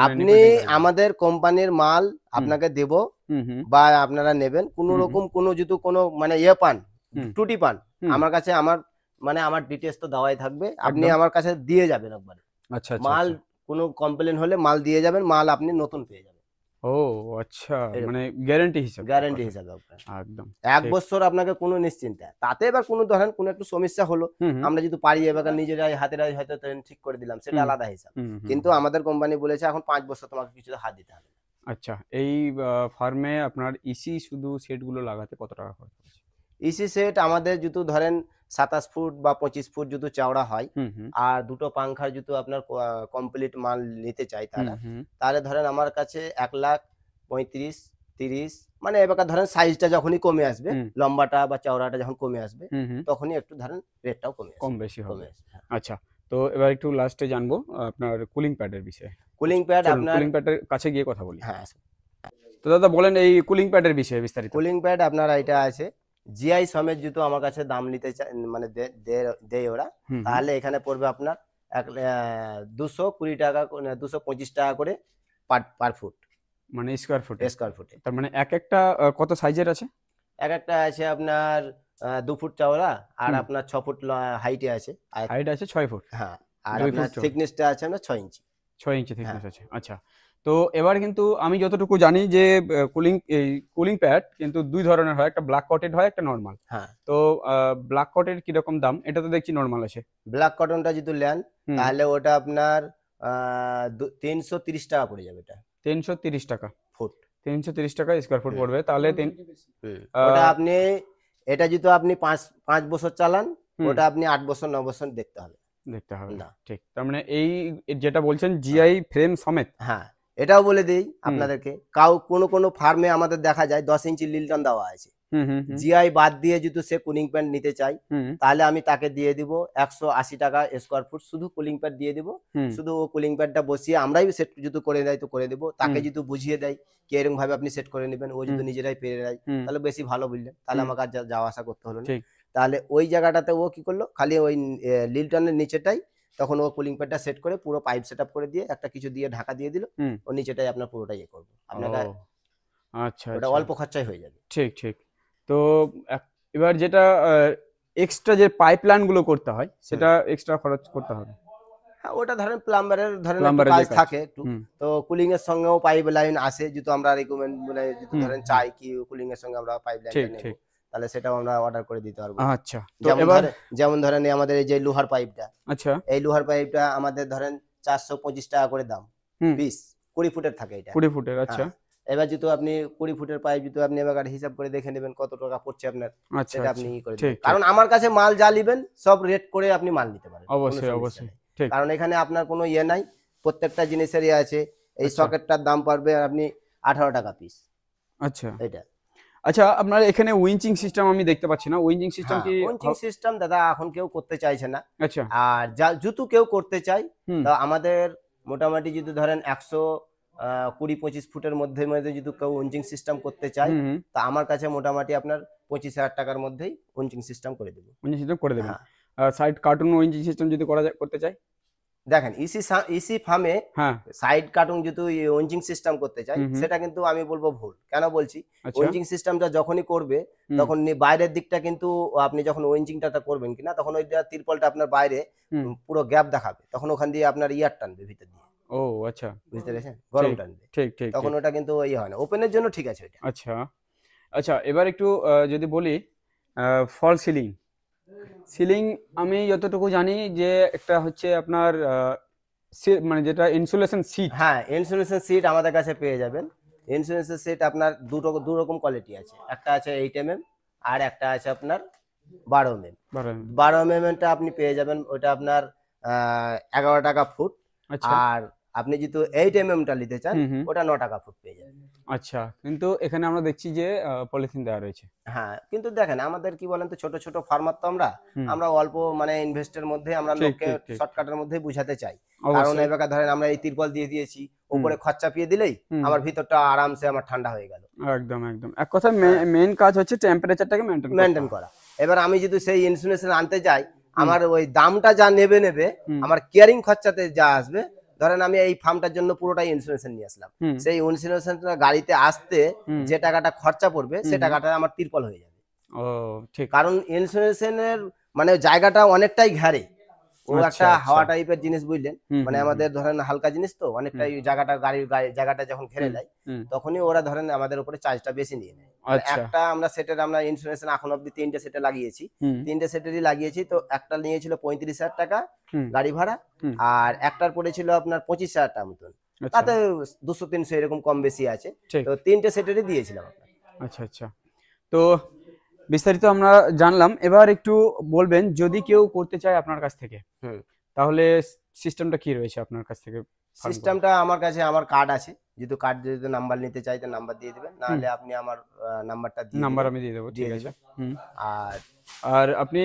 আপনি নিপল টেম্পারেচার। আমাদের কোম্পানির মাল হুম, আপনাকে দেব, হুম, হুম, বা আপনারা নেবেন, কোনো হুম, হুম, রকম কোনো যদি কোনো মানে ইয়ে পান, হুম, ত্রুটি পান, হুম, আমার কাছে আমার মানে আমার ডিটেলস তো দেওয়াই থাকবে, আপনি একদম। আমার কাছে দিয়ে যাবেন একবার। আচ্ছা, আচ্ছা, মাল আচ্ছা। কোনো কমপ্লেন হলে মাল দিয়ে যাবেন, মাল আপনি নতুন পেয়ে যাবেন। ও আচ্ছা, এরকম মানে গ্যারান্টি হিসাবে এক গ্যারান্টি কথায়। হিসাবে আপনার একদম। 1 ঠিক। বছর আপনাকে কোনো নিশ্চিন্তে। তাতে এবার কোনো ধরেন কোনো একটু সমস্যা হলো, হুম, হুম, আমরা যদি পারি এবার নিজেরাই হাতেরাই হয়তো ঠিক করে দিলাম, সেটা হুম, আলাদা হিসাব। হুম, হুম, কিন্তু হুম। আমাদের কোম্পানি বলেছে এখন 5 বছর তোমাকে কিছুতে হাত দিতে হবে না। আচ্ছা, এই ফার্মে আপনার ইসি শুধু সেটগুলো লাগাতে কত টাকা খরচ হচ্ছে? ইসি সেট আমাদের যদি ধরেন 27 ফুট বা 25 ফুট যদি চওড়া হয়, হুম, হুম, আর 2টো পাংখার যদি আপনার কমপ্লিট মাল নিতে চাই হুম, তারা, হুম, তাহলে ধরেন আমার কাছে 1,35,000, 30, মানে এবার ধরেন সাইজটা যখনই কমে আসবে, হুম, লম্বাটা বা চওড়াটা যখন কমে আসবে, হুম, হুম, তখনই একটু ধরেন রেটটাও কমে কম আসবে। বেশি হবে। কমে আসবে, হ্যাঁ। আচ্ছা, তো এবার একটু লাস্টে জানবো আপনার কুলিং প্যাডের বিষয়ে। তো কুলিং প্যাড চলুন আপনার, কুলিং প্যাডের কাছে গিয়ে কথা বলি। হ্যাঁ, তো দাদা বলেন এই কুলিং প্যাডের বিষয়ে বিস্তারিত। কুলিং প্যাড আপনার এটা আছে জিআই সমেত জুতো আমার কাছে দাম নিতে চায়, মানে দেয় ওরা, হুম, হুম, তাহলে এখানে পড়বে আপনার 220 টাকা, 225 টাকা করে পার ফুট, মানে স্কোয়ার ফুটে? স্কোয়ার ফুটে। তার মানে এক একটা কত সাইজের আছে? এক একটা আছে আপনার 2 ফুট চওড়া, আর হুম, আপনার 6 ফুট হাইটে আছে, আর হাইট আছে 6 ফুট, হ্যাঁ, আর 2 আপনার ফুট চওড়া, থিকনেসটা আছে আপনার 6 ইঞ্চি। 6 ইঞ্চি হ্যাঁ, থিকনেস আছে। আচ্ছা, তো এবার কিন্তু আমি যতটুকু জানি যে এই কুলিং প্যাড কিন্তু দুই ধরনের হয়, একটা ব্ল্যাক কোটেড হয়, একটা নর্মাল। হ্যাঁ। তো ব্ল্যাক কোটের কিরকম দাম? এটা তো দেখছি নর্মাল আছে। ব্ল্যাক কটনটা যদি নেন হুম, তাহলে ওটা আপনার 330 টাকা পড়ে যাবে এটা 330 টাকা। ফুট। 330 টাকা স্কোয়ার ফুট হুম। পড়বে তাহলে হুম। ওটা আহ, আপনি, এটা যদি আপনি 5 বছর চালান, হুম, ওটা আপনি 8 বছর 9 বছর দেখতে হবে দেখতে হবে না। ঠিক। তার মানে এই যেটা বলছেন হ্যাঁ, জিআই ফ্রেম সমেত। হ্যাঁ, এটাও বলে দিই হুম, আপনাদেরকে, কোনো ফার্মে আমাদের দেখা যায় 10 ইঞ্চি লিল্টন দেওয়া আছে। হুম, হুম, হুম, জিআই বাদ দিয়ে যদি সে কুলিং প্যাড নিতে চায়, হুম, তাহলে আমি তাকে দিয়ে দিব 180 টাকা স্কোয়ার ফুট, শুধু কুলিং প্যাড দিয়ে দিব। হুম, শুধু ও কুলিং প্যাডটা বসিয়ে আমরাই সেট যদি করে দেয় তো করে দেব, তাকে হুম, যদি বুঝিয়ে দেয় কি এরকম ভাবে আপনি সেট করে নেবেন, ও হুম, যদি নিজেরাই পেরে দেয় হুম, তাহলে বেশি ভালো, বুঝলেন, তাহলে হুম, আমাকে আর যাওয়া আসা করতে হলো না। ঠিক। তাহলে ওই জায়গাটাতে ও কি করলো, খালি ওই লিল্টনের নিচেটাই তখন ও কুলিং প্যাডটা সেট করে পুরো পাইপ সেট আপ করে দিয়ে একটা কিছু দিয়ে ঢাকা দিয়ে দিল, হুম, ও নিচেটাই আপনার পুরোটা ইয়ে করবো আপনাকে, ও আচ্ছা, ওটা আচ্ছা, অল্প খরচায় হয়ে যাবে। ঠিক, ঠিক। তো এবার যেটা এক্সট্রা যে পাইপ লাইন গুলো করতে হয় হুম। সেটা এক্সট্রা খরচ করতে হবে। হ্যাঁ, ওটা ধরেন প্লাম্বারের ধরেন একটু প্লাম্বারের কাজ যে কাজ। থাকে একটু, হুম, তো কুলিং এর সঙ্গেও পাইপ লাইন আসে, যেহেতু আমরা রিকমেন্ড মানে যদি হুম, ধরেন হুম, চাই কি কুলিং এর সঙ্গে আমরা পাইপ লাইনটা ঠিক, নেব, ঠিক। তাহলে সেটাও আমরা অর্ডার করে দিতে পারবো। আচ্ছা, তো যেমন এবার ধরে যেমন ধরেন এই আমাদের এই যে লোহার পাইপটা, আচ্ছা, এই লোহার পাইপটা আমাদের ধরেন 425 টাকা করে দাম হুম, পিস, 20 ফুটের থাকে এটা। 20 ফুটের। আচ্ছা, হ্যাঁ, এবার যেহেতু আপনি 20 ফুটের পাইপ যদি আপনি এবার হিসাব করে দেখে নেবেন কত টাকা পড়ছে আপনার, আচ্ছা, সেটা আপনি আচ্ছা, ই করে ঠিক, দেবেন, ঠিক। কারণ আমার কাছে মাল যা নেবেন সব রেট করে আপনি মাল নিতে পারেন, কোনো অবশ্যই, সমস্যা অবশ্যই, নেই। ঠিক। কারণ এখানে আপনার কোনো ইয়ে নাই, প্রত্যেকটা জিনিসেরই আছে। এই আচ্ছা, সকেটটার দাম পড়বে আপনি 18 টাকা পিস আচ্ছা, এটা। আচ্ছা, আপনার এখানে উইঞ্চিং সিস্টেম আমি দেখতে পাচ্ছি না, উইঞ্চিং সিস্টেম হ্যাঁ, কি পঞ্চিং সিস্টেম দাদা এখন কেউ করতে চাইছে না। আচ্ছা, আর যা জুতো কেউ করতে চাই, হুম, তা আমাদের মোটামুটি যদি ধরেন 120-25 ফুটের মধ্যে মধ্যে যদি কেউ উইঞ্চিং সিস্টেম করতে চায়, হুম, হুম, তা আমার কাছে মোটামুটি আপনার 25,000 টাকার মধ্যেই উইঞ্চিং সিস্টেম করে দেবো। উইঞ্চিং সিস্টেম করে দেবেন। হ্যাঁ, আর সাইড কার্টুন উইঞ্চিং সিস্টেম যদি করতে চাই? দেখেন ইসি ফার্মে হ্যাঁ। সাইড কাটিং যদি ওয়েঞ্জিং সিস্টেম করতে চাই, হুম হুম। সেটা কিন্তু আমি বলবো ভুল। কেন বলছি, আচ্ছা। ওয়েঞ্জিং সিস্টেমটা যখনই করবে হুম তখন বাইরের দিকটা কিন্তু আপনি যখন ওয়েঞ্জিংটা করবেন কিনা তখন ওই তিরপলটা আপনার বাইরে হুম। পুরো গ্যাপ দেখাবে, তখন ওখান দিয়ে আপনার ইয়ার টানবে ভিতর দিয়ে, ও আচ্ছা। বুঝতে পেরেছেন, গরম ঠিক টানবে, ঠিক ঠিক তখন ঠিক। ওটা কিন্তু ইয়ে হয় না। ওপেনের জন্য ঠিক আছে ওইটা। আচ্ছা আচ্ছা, এবার একটু যদি বলি ফল সিলিং। সিলিং আমি যতটুকু জানি যে একটা হচ্ছে আপনার মানে যেটা ইনসুলেশন সিট। হ্যাঁ, ইন্সুলেশন সিট আমাদের কাছে পেয়ে যাবেন। ইন্সুলেশন সিট আপনার দু রকম কোয়ালিটি আছে, একটা আছে 8 mm আর একটা আছে আপনার 12 mm। 12 mm টা আপনি পেয়ে যাবেন, ওটা আপনার 11 টাকা ফুট। আচ্ছা। আর আপনি যদি 8 mm টা নিতে চান হুম হুম। ওটা 9 টাকা ফুট পেয়ে যাবেন। আচ্ছা, কিন্তু এখানে আমরা দেখছি যে পলিথিন দেওয়া রয়েছে। হ্যাঁ, কিন্তু দেখেন আমাদের কি বলেন তো, ছোট ছোট ফার্মার তো আমরা হুম। আমরা অল্প মানে ইনভেস্টের মধ্যে আমরা ঠিক লোককে ঠিক ঠিক। শর্টকাটের মধ্যে বুঝাতে চাই। কারণ অবশ্যই। এবার ধরেন আমরা এই তিরপল দিয়ে দিয়েছি, উপরে খড় চাপিয়ে দিলেই হুম। আমার ভিতরটা আরামসে আমার ঠান্ডা হয়ে গেল। একদম একদম, এক কথা হ্যাঁ। মেইন কাজ হচ্ছে টেম্পারেচারটাকে মেনটেন করা। এবার আমি যদি সেই ইন্সুলেশন আনতে যাই, হুম। আমার ওই দামটা যা নেবে হুম। আমার কেয়ারিং খরচাতে যা আসবে, ধরেন আমি এই ফার্মটার জন্য পুরোটাই ইন্সুলেশন নিয়ে আসলাম, হুম। সেই ইন্সুলেশনটা গাড়িতে আসতে হুম। যে টাকাটা খরচা পড়বে হুম সে হুম। টাকাটা আমার তিরপল হয়ে যাবে। ও ঠিক। কারণ ইন্সুলেশনের মানে জায়গাটা অনেকটাই ঘেরে, ও আচ্ছা একটা আচ্ছা। হাওয়া টাইপের জিনিস, বুঝলেন, হুম মানে হুম হুম। আমাদের ধরেন হালকা জিনিস তো অনেকটাই জায়গাটা গাড়ির জায়গাটা যখন ঘেরে হুম নেয় হুম। তখনই ওরা ধরেন আমাদের উপরে চার্জটা বেশি নিয়ে নেয়। মানে আচ্ছা। একটা আমরা সেটের আমরা ইন্স্যুরেন্স এখন অব্দি 3টে সেটে লাগিয়েছি, হুম 3টে সেটেরই লাগিয়েছি, তো একটা নিয়েছিল 35,000 টাকা হুম গাড়ি ভাড়া, হুম। আর একটার পড়েছিল আপনার 25,000 টাকা মতন, আচ্ছা তাতে 200-300 এরকম কম বেশি আছে, ঠিক। তো 3টে সেটেরই দিয়েছিলাম আপনাকে। আচ্ছা আচ্ছা, তো বিস্তারিত আমরা জানলাম। এবার একটু বলবেন যদি কেউ করতে চায় আপনার কাছ থেকে, হুম। তাহলে সিস্টেমটা কি রয়েছে আপনার কাছ থেকে? farm করার? সিস্টেমটা আমার কাছে আমার কার্ড আছে, যদি কার্ড যদি নাম্বার নিতে চাই তো নাম্বার দিয়ে দিবেন, নাহলে আপনি আমার নাম্বারটা দিয়ে নাম্বার দিবেন, আমি দিয়ে দেবো, দিয়ে ঠিক আছে। দিবেন। হুম। আর আর আপনি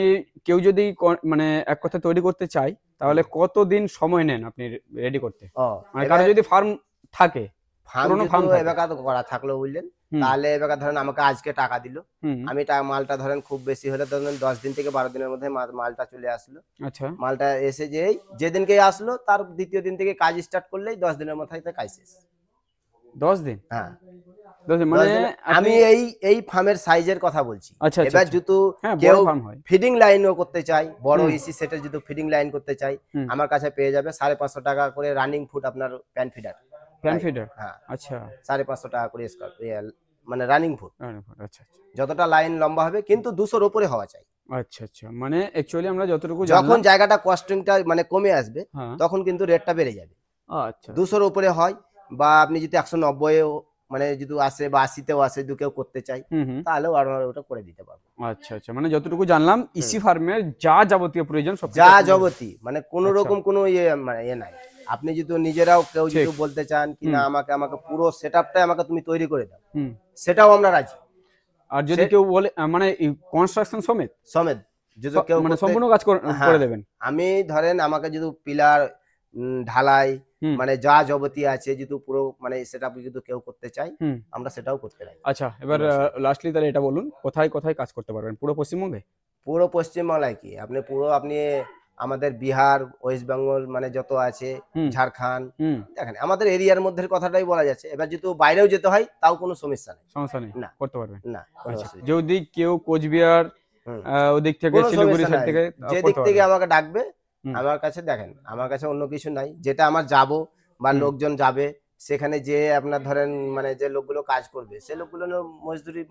কেউ যদি মানে এক কথা তৈরি করতে চায় তাহলে কতদিন সময় নেন আপনি রেডি করতে? ও মানে কারো যদি ফার্ম থাকে, ফার্ম পুরোনো যদি ফার্ম থাকে। এবার করা থাকলো, বুঝলেন, হুম তাহলে এবার ধরেন আমাকে আজকে টাকা দিল, হুম। আমি মালটা ধরেন খুব বেশি হলে ধরেন 10 দিন থেকে 12 দিনের মধ্যে মালটা চলে আসলো, আচ্ছা। মালটা এসে যেদিনকে আসলো তার দ্বিতীয় দিন থেকে কাজ স্টার্ট করলেই 10 দিনের মাথায় কাজ শেষ। 10 দিন? হ্যাঁ, 10 দিন 10 মানে দিনে। আপনি আমি এই ফার্মের সাইজের কথা বলছি। আচ্ছা আচ্ছা এবার আচ্ছা। যেহেতু হ্যাঁ, বড় কেউ ফার্ম হয়। ফিডিং লাইনও করতে চাই, বড় হুম। ইসি সেটের যদি ফিডিং লাইন করতে চাই, হুম। আমার কাছে পেয়ে যাবে 550 টাকা করে রানিং ফুট আপনার প্যান ফিডার। Pan feeder? হ্যাঁ, আচ্ছা। 550 টাকা করে স্কয়ার মানে রানিং ফুট, আচ্ছা আচ্ছা যতটা লাইন লম্বা হবে, কিন্তু 200-র উপরে হওয়া চাই। আচ্ছা আচ্ছা, মানে অ্যাকচুয়ালি আমরা যতটুকু যখন জানলাম। জায়গাটা কস্টিংটা মানে কমে আসবে হ্যাঁ। তখন কিন্তু রেটটা বেড়ে যাবে। আচ্ছা 200-র উপরে হয়, বা আপনি যদি 190-এও মানে যদি আসে বা 80-তেও আসে, যদি কেউ করতে চাই হুম হুম। তাহলেও আমরা ওটা করে দিতে পারবো। আচ্ছা আচ্ছা, মানে যতটুকু জানলাম ইসি ফার্মের যা যাবতীয় প্রয়োজন সব যা জগতি মানে কোন আচ্ছা। রকম কোনো মানে নাই। আপনি যদি নিজেরাও কেউ ঠিক। যদি বলতে চান কি না হুম। আমাকে পুরো সেটআপটাই আমাকে তুমি তৈরি করে দাও, হুম। সেটাও আমরা রাজি। আর যদি কেউ বলে মানে কনস্ট্রাকশন সমেত সমেত যদি কেউ মানে করতে- সম্পূর্ণ কাজ করে হ্যাঁ, দেবেন? আমি ধরেন আমাকে যদি পিলার ঢালাই হুম মানে যা যাবতীয় আছে যদি পুরো মানে সেটআপ যদি কেউ করতে চাই হুম। আমরা সেটাও করতে রাজি। আচ্ছা, এবার লাস্টলি তাহলে এটা বলুন, কোথায় কোথায় কাজ করতে পারবেন পুরো পশ্চিমবঙ্গে? পুরো পশ্চিমবাংলায় কি আপনি আমাদের বিহার, ওয়েস্ট বেঙ্গল মানে যত আছে, হুম ঝাড়খণ্ড, হুম। দেখেন আমাদের এরিয়ার মধ্যে কথাটাই বলা যাচ্ছে। এবার যদি বাইরেও যেতে হয় তাও কোনো সমস্যা নেই, সমস্যা নেই, না করতে পারবেন। না কোনো আচ্ছা, অসুবিধা যদি কেউ কোচবিহার হুম, ওদিক থেকে কোনো শিলিগুড়ি সমস্যা সাইড নাই। থেকে যে দিক করতে থেকে পারবেন। আমাকে ডাকবে, হুম আমার কাছে দেখেন আমার কাছে অন্য কিছু নাই, যেটা আমার যাব বা হুম। লোকজন যাবে সেখানে যে আপনার ধরেন মানে যে লোকগুলো কাজ করবে সে লোকগুলো মজদুরি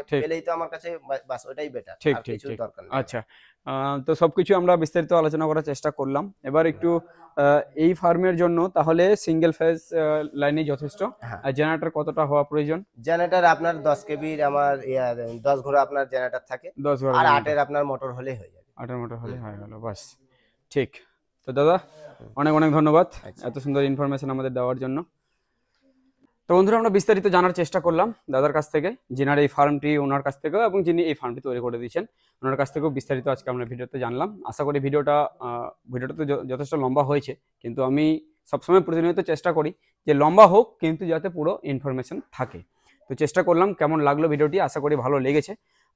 ঠিক পেলেই তো আমার কাছে বাস ওটাই বেটার, ঠিক আর ঠিক কিছু ঠিক। দরকার নেই। আচ্ছা, তো সবকিছু আমরা বিস্তারিত আলোচনা করার চেষ্টা করলাম। এবার একটু এই ফার্মের জন্য তাহলে সিঙ্গেল ফেজ লাইনে যথেষ্ট। হ্যাঁ, আর জেনারেটর কতটা হওয়া প্রয়োজন? জেনারেটর আপনার 10 কেবির আমার 10 ঘোড়া আপনার জেনারেটর থাকে, 10 ঘোড়া আর জেনারেটর, 8-এর আপনার মোটর হলেই হয়ে যাবে। 8 মোটর হলে হুম, হয়ে গেল, বাস। ঠিক। তো দাদা অনেক অনেক ধন্যবাদ আচ্ছা। এত সুন্দর ইনফরমেশন আমাদের দেওয়ার জন্য। তো বন্ধুরা আমরা বিস্তারিত জানার চেষ্টা করলাম দাদার কাছ থেকে, যিনার এই ফার্মটি ওনার কাছ থেকেও এবং যিনি এই ফার্মটি তৈরি করে দিয়েছেন ওনার কাছ থেকেও বিস্তারিত আজকে আমরা ভিডিওতে জানলাম। আশা করি ভিডিওটা তো যথেষ্ট লম্বা হয়েছে, কিন্তু আমি সবসময় প্রতিনিয়ত চেষ্টা করি যে লম্বা হোক কিন্তু যাতে পুরো ইনফরমেশন থাকে। তো চেষ্টা করলাম, কেমন লাগলো ভিডিওটি, আশা করি ভালো লেগেছে।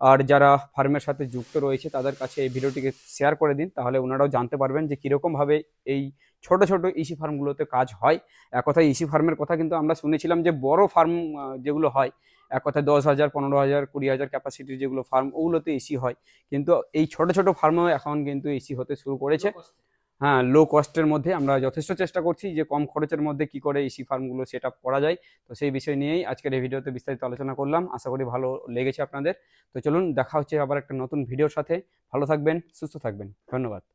আর যারা ফার্মের সাথে যুক্ত রয়েছে তাদের কাছে এই ভিডিওটিকে শেয়ার করে দিন, তাহলে ওনারাও জানতে পারবেন যে কীরকমভাবে এই ছোট ছোট ইসি ফার্মগুলোতে কাজ হয়। এক কথায় ইসি ফার্মের কথা কিন্তু আমরা শুনেছিলাম যে বড় ফার্ম যেগুলো হয়, এক কথায় 10,000, 15,000, 20,000 ক্যাপাসিটির যেগুলো ফার্ম, ওগুলোতে এসি হয়, কিন্তু এই ছোট ছোট ফার্মেও এখন কিন্তু এসি হতে শুরু করেছে। হ্যাঁ, লো কস্টের মধ্যে আমরা যথেষ্ট চেষ্টা করছি যে কম খরচের মধ্যে কি করে এসি ফার্মগুলো সেট আপ করা যায়। তো সেই বিষয় নিয়েই আজকের এই ভিডিওতে বিস্তারিত আলোচনা করলাম, আশা করি ভালো লেগেছে আপনাদের। তো চলুন দেখা হচ্ছে আবার একটা নতুন ভিডিওর সাথে। ভালো থাকবেন, সুস্থ থাকবেন, ধন্যবাদ।